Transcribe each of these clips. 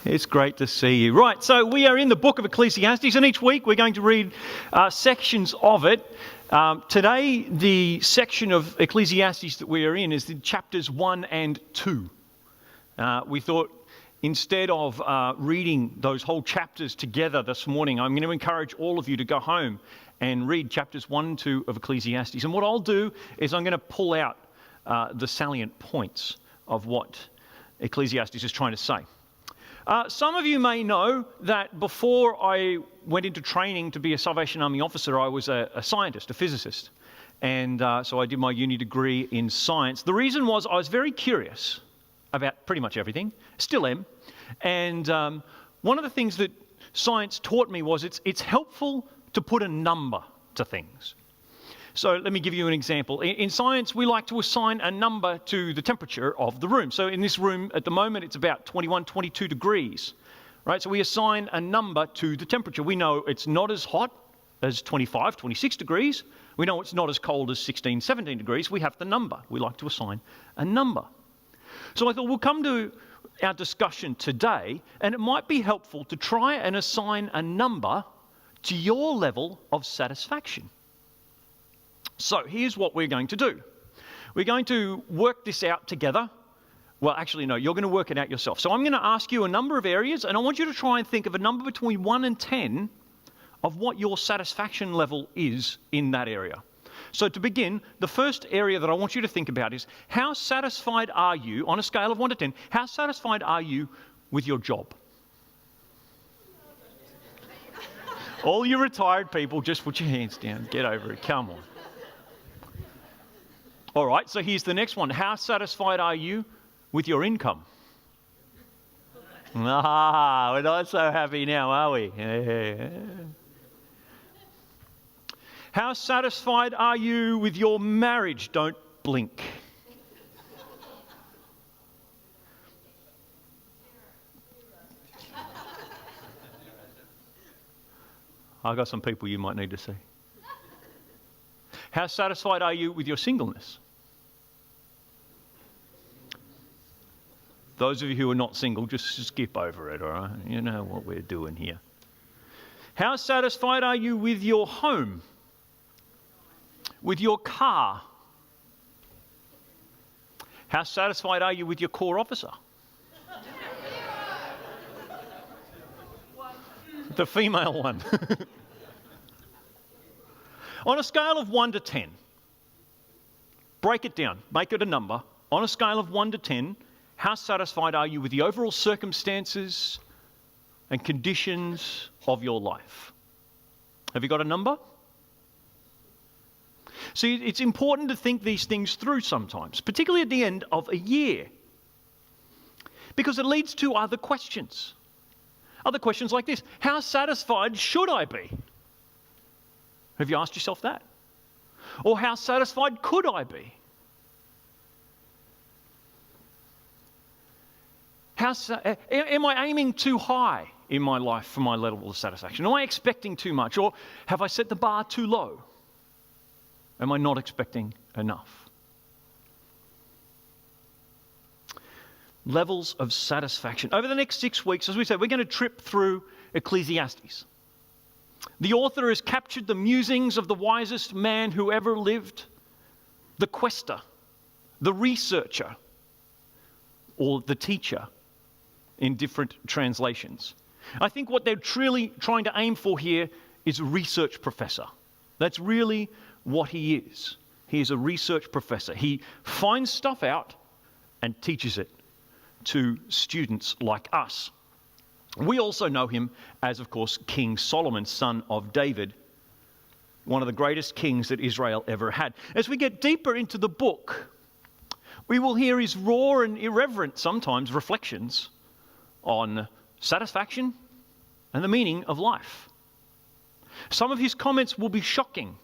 It's great to see you. Right, so we are in the book of Ecclesiastes, and each week we're going to read sections of it. Today, the section of Ecclesiastes that we are in is the chapters 1 and 2. We thought instead of reading those whole chapters together this morning, I'm going to encourage all of you to go home and read chapters 1 and 2 of Ecclesiastes. And what I'll do is I'm going to pull out the salient points of what Ecclesiastes is trying to say. Some of you may know that before I went into training to be a Salvation Army officer, I was a scientist, a physicist. And so I did my uni degree in science. The reason was I was very curious about pretty much everything, still am. And one of the things that science taught me was it's helpful to put a number to things. So let me give you an example. In science, we like to assign a number to the temperature of the room. So in this room at the moment, it's about 21, 22 degrees, right? So we assign a number to the temperature. We know it's not as hot as 25, 26 degrees. We know it's not as cold as 16, 17 degrees. We have the number. We like to assign a number. So I thought we'll come to our discussion today, and it might be helpful to try and assign a number to your level of satisfaction. So here's what we're going to do. We're going to work this out together. Well, actually, no, you're going to work it out yourself. So I'm going to ask you a number of areas, and I want you to try and think of a number between 1 and 10 of what your satisfaction level is in that area. So to begin, the first area that I want you to think about is how satisfied are you, on a scale of 1 to 10, how satisfied are you with your job? All you retired people, just put your hands down. Get over it. Come on. All right, so here's the next one. How satisfied are you with your income? We're not so happy now, are we? How satisfied are you with your marriage? Don't blink. I've got some people you might need to see. How satisfied are you with your singleness? Those of you who are not single, just skip over it, all right? You know what we're doing here. How satisfied are you with your home? With your car? How satisfied are you with your corps officer? The female one. On a scale of 1 to 10, break it down, make it a number. On a scale of 1 to 10, how satisfied are you with the overall circumstances and conditions of your life? Have you got a number? See, it's important to think these things through sometimes, particularly at the end of a year, because it leads to other questions. Other questions like this: how satisfied should I be? Have you asked yourself that? Or how satisfied could I be? Am I aiming too high in my life for my level of satisfaction? Am I expecting too much? Or have I set the bar too low? Am I not expecting enough? Levels of satisfaction. Over the next 6 weeks, as we said, we're going to trip through Ecclesiastes. The author has captured the musings of the wisest man who ever lived, the quester, the researcher, or the teacher in different translations. I think what they're truly trying to aim for here is a research professor. That's really what he is. He is a research professor. He finds stuff out and teaches it to students like us. We also know him as, of course, King Solomon, son of David, one of the greatest kings that Israel ever had. As we get deeper into the book, we will hear his raw and irreverent, sometimes, reflections on satisfaction and the meaning of life. Some of his comments will be shocking.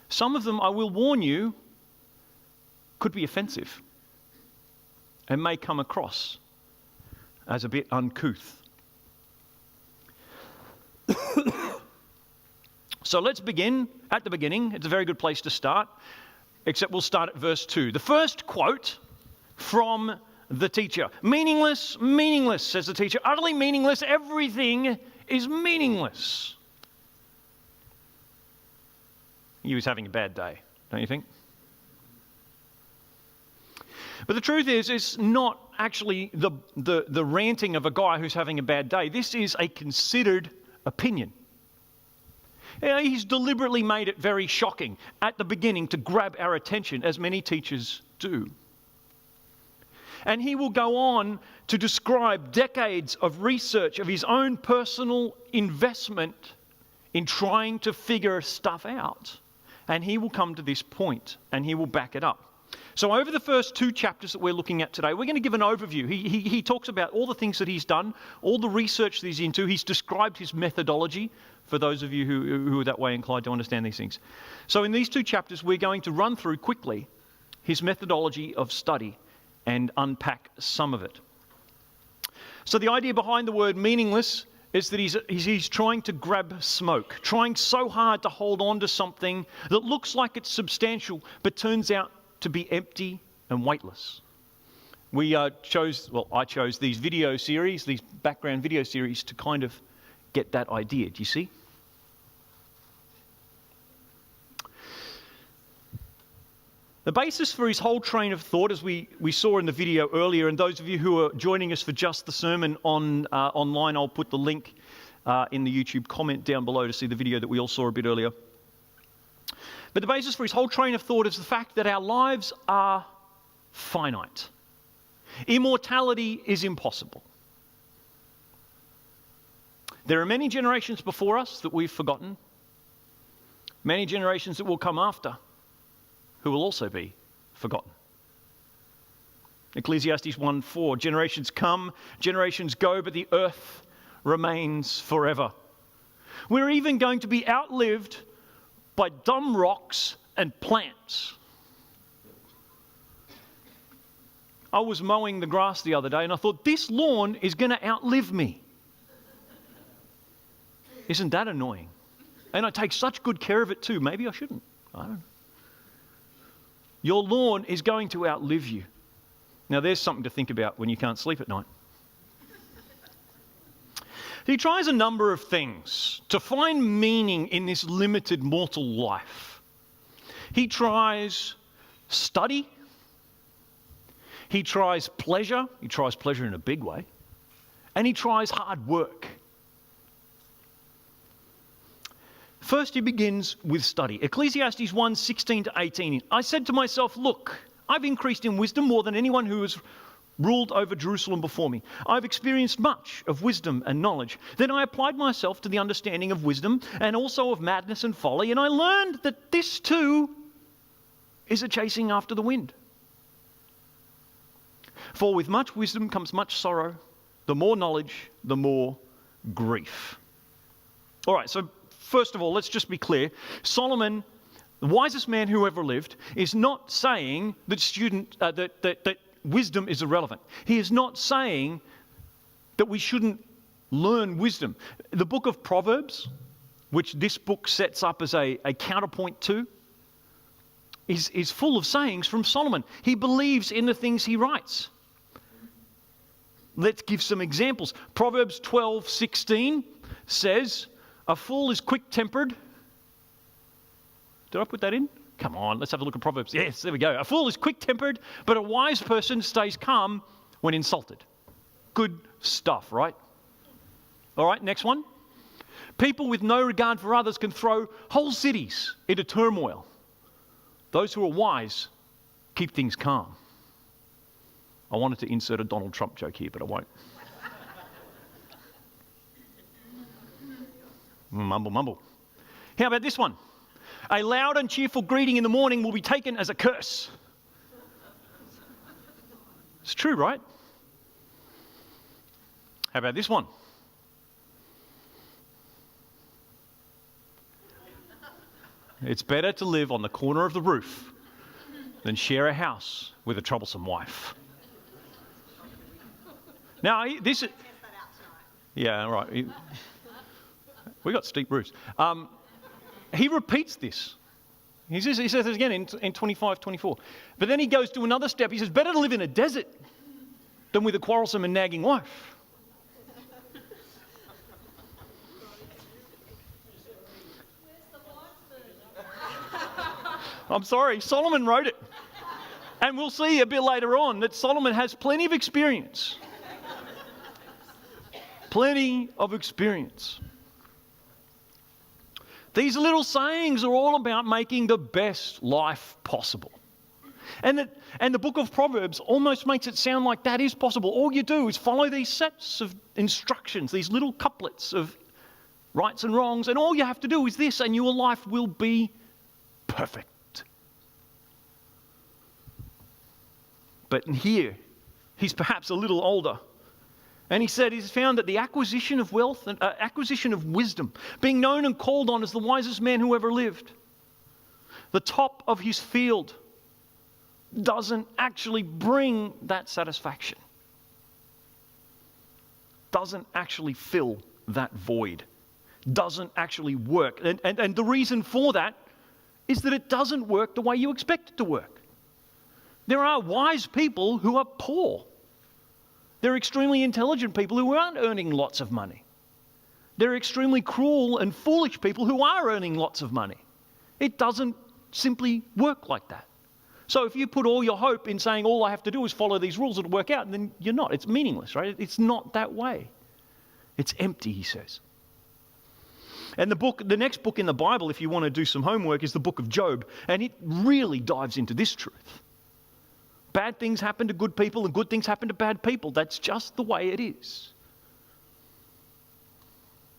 Some of them, I will warn you, could be offensive and may come across as a bit uncouth. So let's begin at the beginning. It's a very good place to start, except we'll start at verse 2. The first quote from the teacher. Meaningless, meaningless, says the teacher. Utterly meaningless. Everything is meaningless. He was having a bad day, don't you think? But the truth is, it's not actually the ranting of a guy who's having a bad day. This is a considered opinion. He's deliberately made it very shocking at the beginning to grab our attention, as many teachers do. And he will go on to describe decades of research of his own personal investment in trying to figure stuff out. And he will come to this point and he will back it up. So over the first 2 chapters that we're looking at today, we're going to give an overview. He talks about all the things that he's done, all the research that he's into. He's described his methodology for those of you who are that way inclined to understand these things. So in these 2 chapters, we're going to run through quickly his methodology of study and unpack some of it. So the idea behind the word meaningless is that he's trying to grab smoke, trying so hard to hold on to something that looks like it's substantial, but turns out to be empty and weightless. I chose these video series, these background video series, to kind of get that idea. Do you see? The basis for his whole train of thought, as we saw in the video earlier, and those of you who are joining us for just the sermon online, I'll put the link in the YouTube comment down below to see the video that we all saw a bit earlier. But the basis for his whole train of thought is the fact that our lives are finite. Immortality is impossible. There are many generations before us that we've forgotten, many generations that will come after who will also be forgotten. Ecclesiastes 1:4, generations come, generations go, but the earth remains forever. We're even going to be outlived by dumb rocks and plants. I was mowing the grass the other day and I thought, this lawn is going to outlive me. Isn't that annoying? And I take such good care of it too. Maybe I shouldn't. I don't know. Your lawn is going to outlive you. Now there's something to think about when you can't sleep at night. He tries a number of things to find meaning in this limited mortal life. He tries study. He tries pleasure. He tries pleasure in a big way. And he tries hard work. First, he begins with study. Ecclesiastes 1:16-18. I said to myself, look, I've increased in wisdom more than anyone who has ruled over Jerusalem before me. I've experienced much of wisdom and knowledge. Then I applied myself to the understanding of wisdom and also of madness and folly, and I learned that this too is a chasing after the wind. For with much wisdom comes much sorrow. The more knowledge, the more grief. All right, so first of all, let's just be clear. Solomon, the wisest man who ever lived, is not saying that wisdom is irrelevant. He is not saying that we shouldn't learn wisdom. The book of Proverbs, which this book sets up as a counterpoint to, is full of sayings from Solomon. He believes in the things he writes. Let's give some examples. Proverbs 12:16 says, a fool is quick-tempered. Did I put that in? Come on, let's have a look at Proverbs. Yes, there we go. A fool is quick-tempered, but a wise person stays calm when insulted. Good stuff, right? All right, next one. People with no regard for others can throw whole cities into turmoil. Those who are wise keep things calm. I wanted to insert a Donald Trump joke here, but I won't. Mumble, mumble. How about this one? A loud and cheerful greeting in the morning will be taken as a curse. It's true, right? How about this one? It's better to live on the corner of the roof than share a house with a troublesome wife. Now, this is... Yeah, right. We got steep roofs. He repeats this. He says it again in 25:24. But then he goes to another step. He says, better to live in a desert than with a quarrelsome and nagging wife. I'm sorry, Solomon wrote it. And we'll see a bit later on that Solomon has plenty of experience. Plenty of experience. These little sayings are all about making the best life possible. And the book of Proverbs almost makes it sound like that is possible. All you do is follow these sets of instructions, these little couplets of rights and wrongs, and all you have to do is this, and your life will be perfect. But here, he's perhaps a little older. And he said he's found that the acquisition of wealth and acquisition of wisdom, being known and called on as the wisest man who ever lived, the top of his field doesn't actually bring that satisfaction. Doesn't actually fill that void. Doesn't actually work. And the reason for that is that it doesn't work the way you expect it to work. There are wise people who are poor. There are extremely intelligent people who aren't earning lots of money. There are extremely cruel and foolish people who are earning lots of money. It doesn't simply work like that. So if you put all your hope in saying all I have to do is follow these rules, it'll work out, then you're not. It's meaningless, right? It's not that way. It's empty, he says. And the next book in the Bible, if you want to do some homework, is the book of Job. And it really dives into this truth. Bad things happen to good people and good things happen to bad people. That's just the way it is.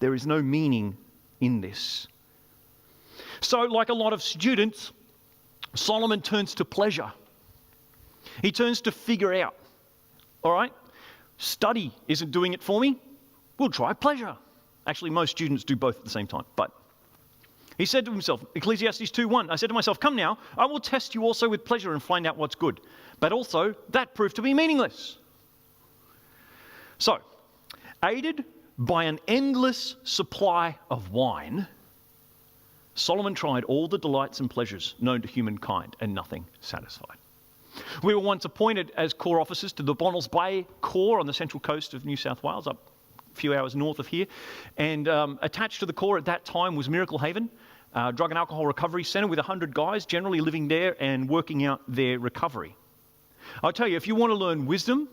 There is no meaning in this. So, like a lot of students, Solomon turns to pleasure. He turns to figure out. All right, study isn't doing it for me. We'll try pleasure. Actually, most students do both at the same time. But he said to himself, Ecclesiastes 2:1, I said to myself, come now, I will test you also with pleasure and find out what's good. But also, that proved to be meaningless. So, aided by an endless supply of wine, Solomon tried all the delights and pleasures known to humankind, and nothing satisfied. We were once appointed as corps officers to the Bonnells Bay Corps on the central coast of New South Wales, up a few hours north of here. And attached to the corps at that time was Miracle Haven, drug and alcohol recovery centre with 100 guys generally living there and working out their recovery. I'll tell you, if you want to learn wisdom,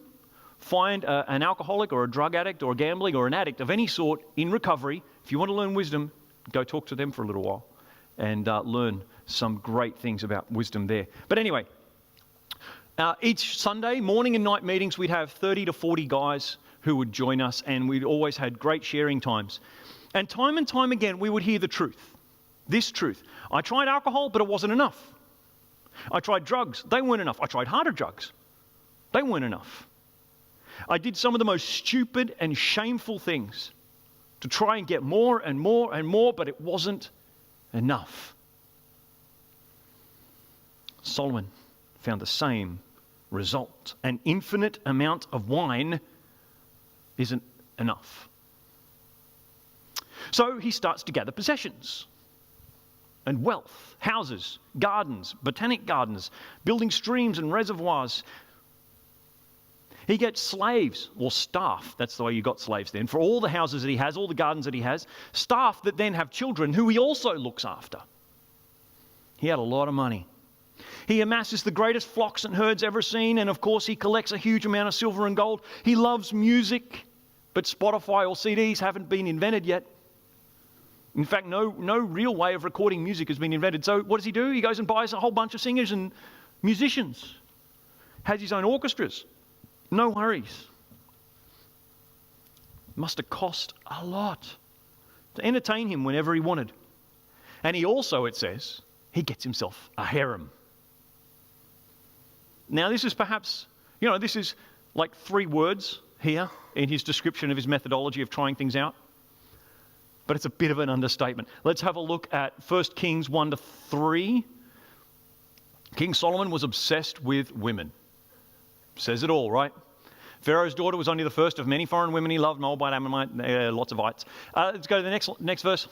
find an alcoholic or a drug addict or a gambling or an addict of any sort in recovery. If you want to learn wisdom, go talk to them for a little while and learn some great things about wisdom there. But anyway, each Sunday, morning and night meetings, we'd have 30 to 40 guys who would join us, and we'd always had great sharing times. And time again, we would hear the truth. This truth. I tried alcohol, but it wasn't enough. I tried drugs. They weren't enough. I tried harder drugs. They weren't enough. I did some of the most stupid and shameful things to try and get more and more and more, but it wasn't enough. Solomon found the same result. An infinite amount of wine isn't enough. So he starts to gather possessions and wealth, houses, gardens, botanic gardens, building streams and reservoirs. He gets slaves, or staff, that's the way you got slaves then, for all the houses that he has, all the gardens that he has, staff that then have children who he also looks after. He had a lot of money. He amasses the greatest flocks and herds ever seen, and of course he collects a huge amount of silver and gold. He loves music, but Spotify or CDs haven't been invented yet. In fact, no real way of recording music has been invented. So what does he do? He goes and buys a whole bunch of singers and musicians. Has his own orchestras. No worries. Must have cost a lot to entertain him whenever he wanted. And he also, it says, he gets himself a harem. Now this is perhaps, this is like 3 words here in his description of his methodology of trying things out. But it's a bit of an understatement. Let's have a look at 1 Kings 1-3. King Solomon was obsessed with women. Says it all, right? Pharaoh's daughter was only the first of many foreign women he loved, Moabite, Ammonite, lots of ites. Let's go to the next verse.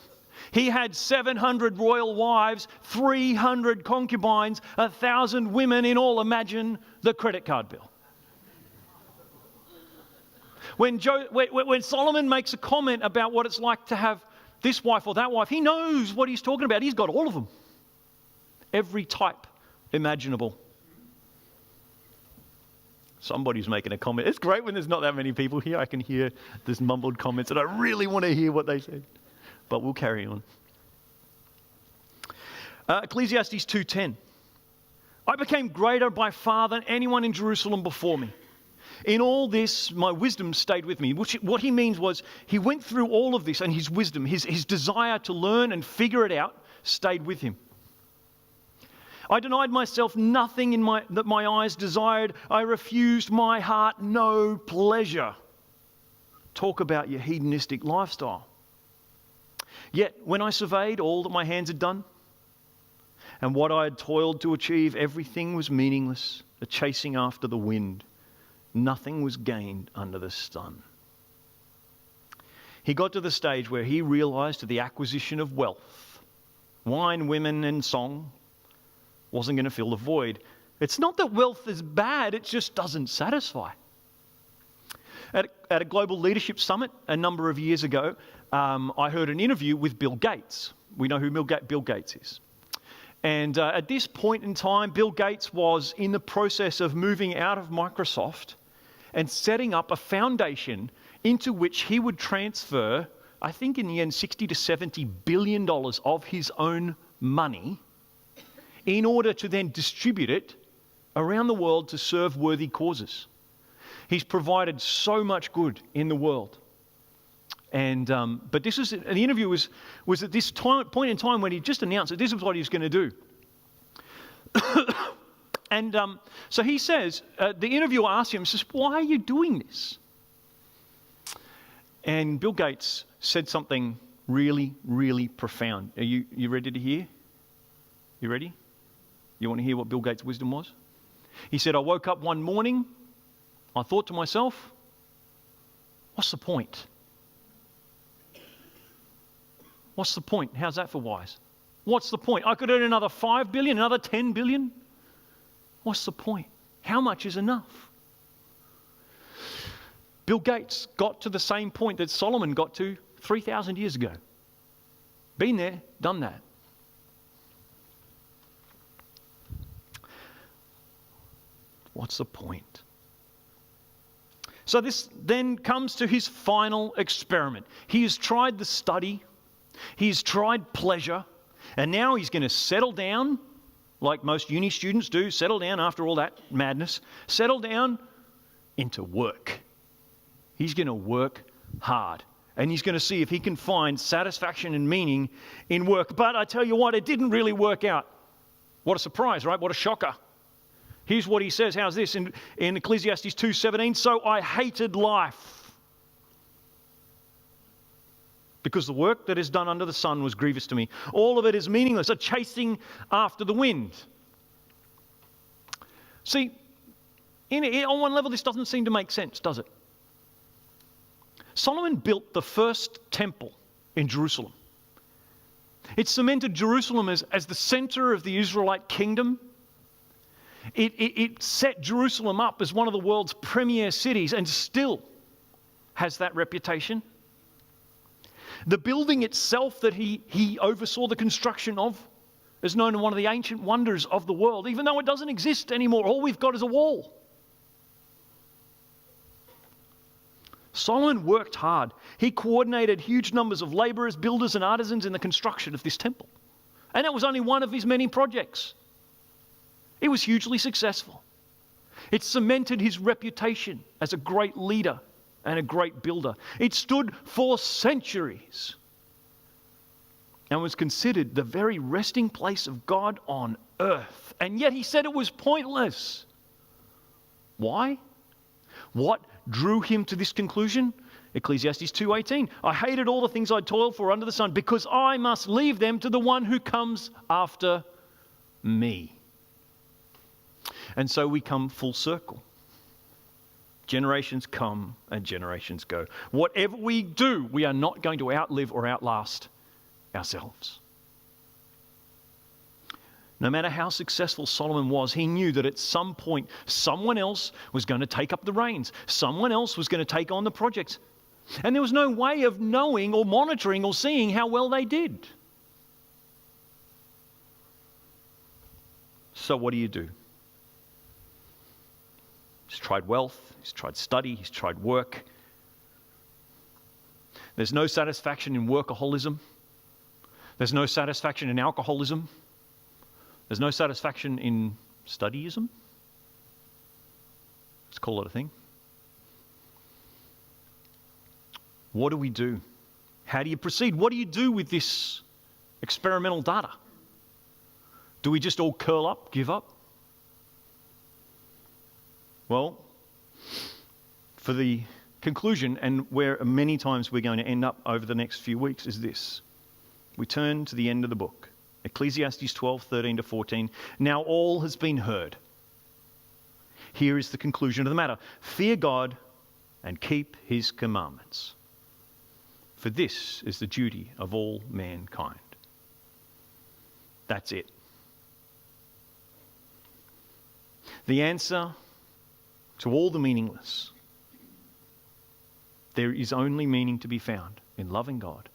He had 700 royal wives, 300 concubines, 1,000 women in all. Imagine the credit card bill. When Solomon makes a comment about what it's like to have this wife or that wife, he knows what he's talking about. He's got all of them. Every type imaginable. Somebody's making a comment. It's great when there's not that many people here. I can hear this mumbled comments and I really want to hear what they said. But we'll carry on. Ecclesiastes 2:10. I became greater by far than anyone in Jerusalem before me. In all this, my wisdom stayed with me. What he means was he went through all of this and his wisdom, his desire to learn and figure it out, stayed with him. I denied myself nothing that my eyes desired. I refused my heart no pleasure. Talk about your hedonistic lifestyle. Yet when I surveyed all that my hands had done and what I had toiled to achieve, everything was meaningless, a chasing after the wind. Nothing was gained under the sun. He got to the stage where he realized that the acquisition of wealth, wine, women, and song wasn't going to fill the void. It's not that wealth is bad, it just doesn't satisfy. At a global leadership summit a number of years ago, I heard an interview with Bill Gates. We know who Bill Gates is. And at this point in time, Bill Gates was in the process of moving out of Microsoft and setting up a foundation into which he would transfer, I think in the end, $60 to $70 billion of his own money in order to then distribute it around the world to serve worthy causes. He's provided so much good in the world. And but this is the interview was at this point in time when he just announced that this is what he was going to do. And so he says, the interviewer asks him, says, "Why are you doing this?" And Bill Gates said something really, really profound. Are you ready to hear? You ready? You want to hear what Bill Gates' wisdom was? He said, "I woke up one morning, I thought to myself, what's the point? What's the point? How's that for wise? What's the point? I could earn another 5 billion, another 10 billion. What's the point? How much is enough?" Bill Gates got to the same point that Solomon got to 3,000 years ago. Been there, done that. What's the point? So this then comes to his final experiment. He has tried the study, he's tried pleasure, and now he's going to settle down, like most uni students do, settle down after all that madness, settle down into work. He's going to work hard, and he's going to see if he can find satisfaction and meaning in work. But I tell you what, it didn't really work out. What a surprise, right? What a shocker. Here's what he says. How's this? In Ecclesiastes 2:17, "So I hated life, because the work that is done under the sun was grievous to me. All of it is meaningless, a chasing after the wind." See, on one level, this doesn't seem to make sense, does it? Solomon built the first temple in Jerusalem. It cemented Jerusalem as the center of the Israelite kingdom. It set Jerusalem up as one of the world's premier cities and still has that reputation. The building itself that he oversaw the construction of is known as one of the ancient wonders of the world, even though it doesn't exist anymore. All we've got is a wall. Solomon worked hard. He coordinated huge numbers of laborers, builders, and artisans in the construction of this temple. And that was only one of his many projects. It was hugely successful. It cemented his reputation as a great leader and a great builder. It stood for centuries and was considered the very resting place of God on earth. And yet he said it was pointless. Why? What drew him to this conclusion? Ecclesiastes 2:18. "I hated all the things I toiled for under the sun, because I must leave them to the one who comes after me." And so we come full circle. Generations come and generations go. Whatever we do, we are not going to outlive or outlast ourselves. No matter how successful Solomon was, he knew that at some point someone else was going to take up the reins. Someone else was going to take on the projects. And there was no way of knowing or monitoring or seeing how well they did. So what do you do? He's tried wealth, he's tried study, he's tried work. There's no satisfaction in workaholism. There's no satisfaction in alcoholism. There's no satisfaction in studyism. Let's call it a thing. What do we do? How do you proceed? What do you do with this experimental data? Do we just all curl up, give up? Well, for the conclusion, and where many times we're going to end up over the next few weeks, is this. We turn to the end of the book. Ecclesiastes 12:13-14. Now all has been heard. Here is the conclusion of the matter. Fear God and keep his commandments. For this is the duty of all mankind. That's it. The answer to all the meaningless. There is only meaning to be found in loving God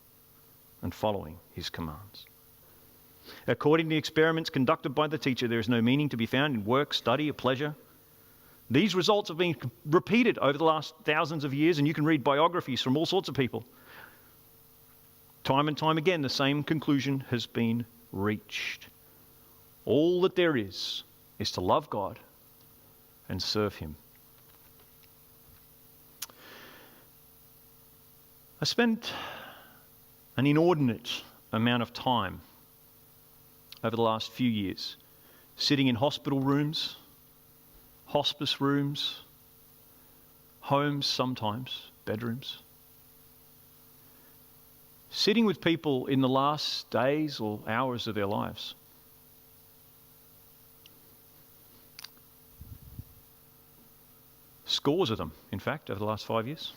and following his commands. According to experiments conducted by the teacher, there is no meaning to be found in work, study, or pleasure. These results have been repeated over the last thousands of years, and you can read biographies from all sorts of people. Time and time again, the same conclusion has been reached. All that there is to love God and serve him. I spent an inordinate amount of time over the last few years sitting in hospital rooms, hospice rooms, homes sometimes, bedrooms, sitting with people in the last days or hours of their lives. Scores of them, in fact, over the last 5 years.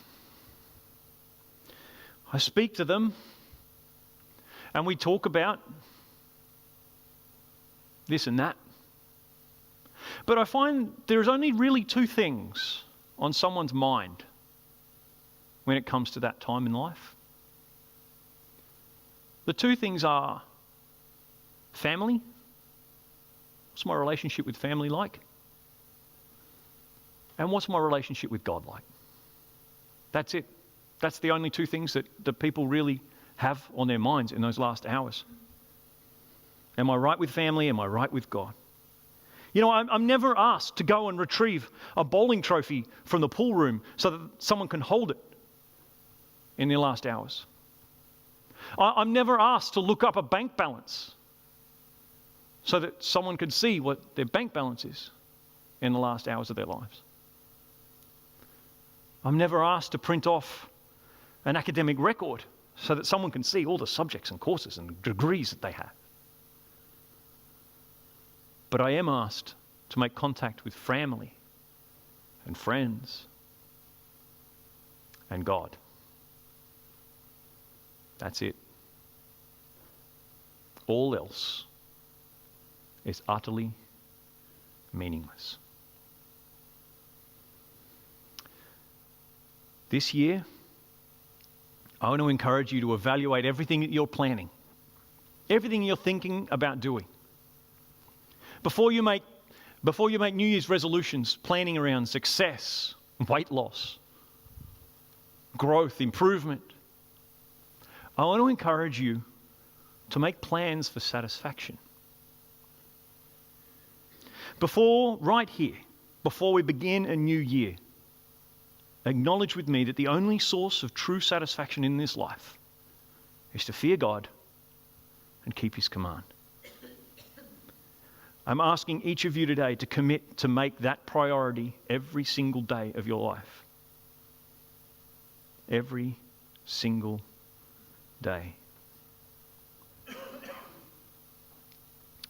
I speak to them and we talk about this and that. But I find there's only really two things on someone's mind when it comes to that time in life. The two things are family. What's my relationship with family like? And what's my relationship with God like? That's it. That's the only two things that people really have on their minds in those last hours. Am I right with family? Am I right with God? You know, I'm never asked to go and retrieve a bowling trophy from the pool room so that someone can hold it in their last hours. I'm never asked to look up a bank balance so that someone can see what their bank balance is in the last hours of their lives. I'm never asked to print off an academic record so that someone can see all the subjects and courses and degrees that they have. But I am asked to make contact with family and friends and God. That's it. All else is utterly meaningless. This year, I want to encourage you to evaluate everything that you're planning, everything you're thinking about doing. Before you make New Year's resolutions, planning around success, weight loss, growth, improvement, I want to encourage you to make plans for satisfaction. Right here, before we begin a new year, acknowledge with me that the only source of true satisfaction in this life is to fear God and keep his command. I'm asking each of you today to commit to make that priority every single day of your life. Every single day.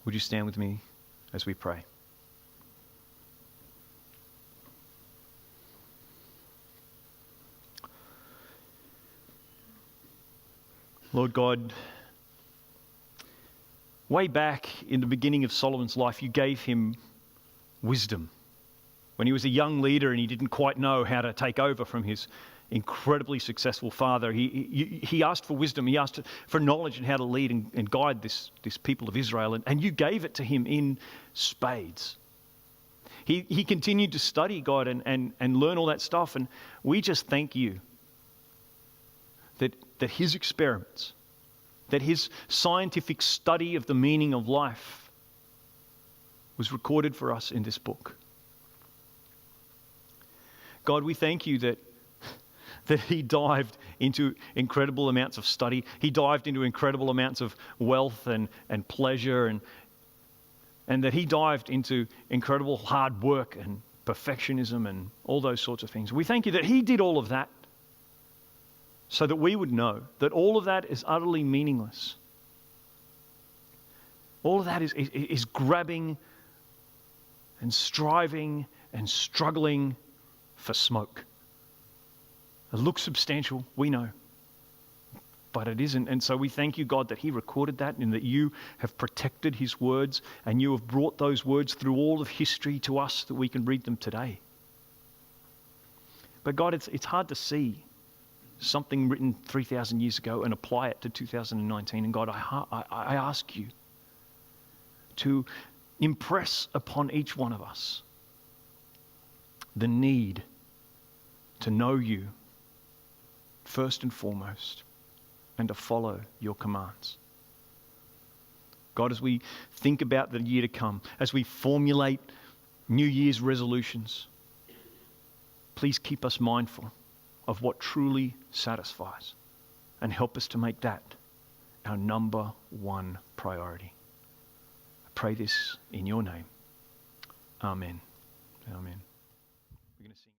Would you stand with me as we pray? Lord God, way back in the beginning of Solomon's life, you gave him wisdom. When he was a young leader and he didn't quite know how to take over from his incredibly successful father, he asked for wisdom. He asked for knowledge and how to lead and guide this people of Israel. And you gave it to him in spades. He continued to study God and learn all that stuff. And we just thank you that his experiments, that his scientific study of the meaning of life was recorded for us in this book. God, we thank you that he dived into incredible amounts of study. He dived into incredible amounts of wealth and pleasure, and that he dived into incredible hard work and perfectionism and all those sorts of things. We thank you that he did all of that so that we would know that all of that is utterly meaningless. All of that is grabbing and striving and struggling for smoke. It looks substantial, we know, but it isn't. And so we thank you, God, that he recorded that and that you have protected his words and you have brought those words through all of history to us that we can read them today. But God, it's hard to see something written 3,000 years ago and apply it to 2019. And God, I ask you to impress upon each one of us the need to know you first and foremost and to follow your commands. God, as we think about the year to come, as we formulate New Year's resolutions, please keep us mindful of what truly satisfies and help us to make that our number one priority. I pray this in your name. Amen. Amen.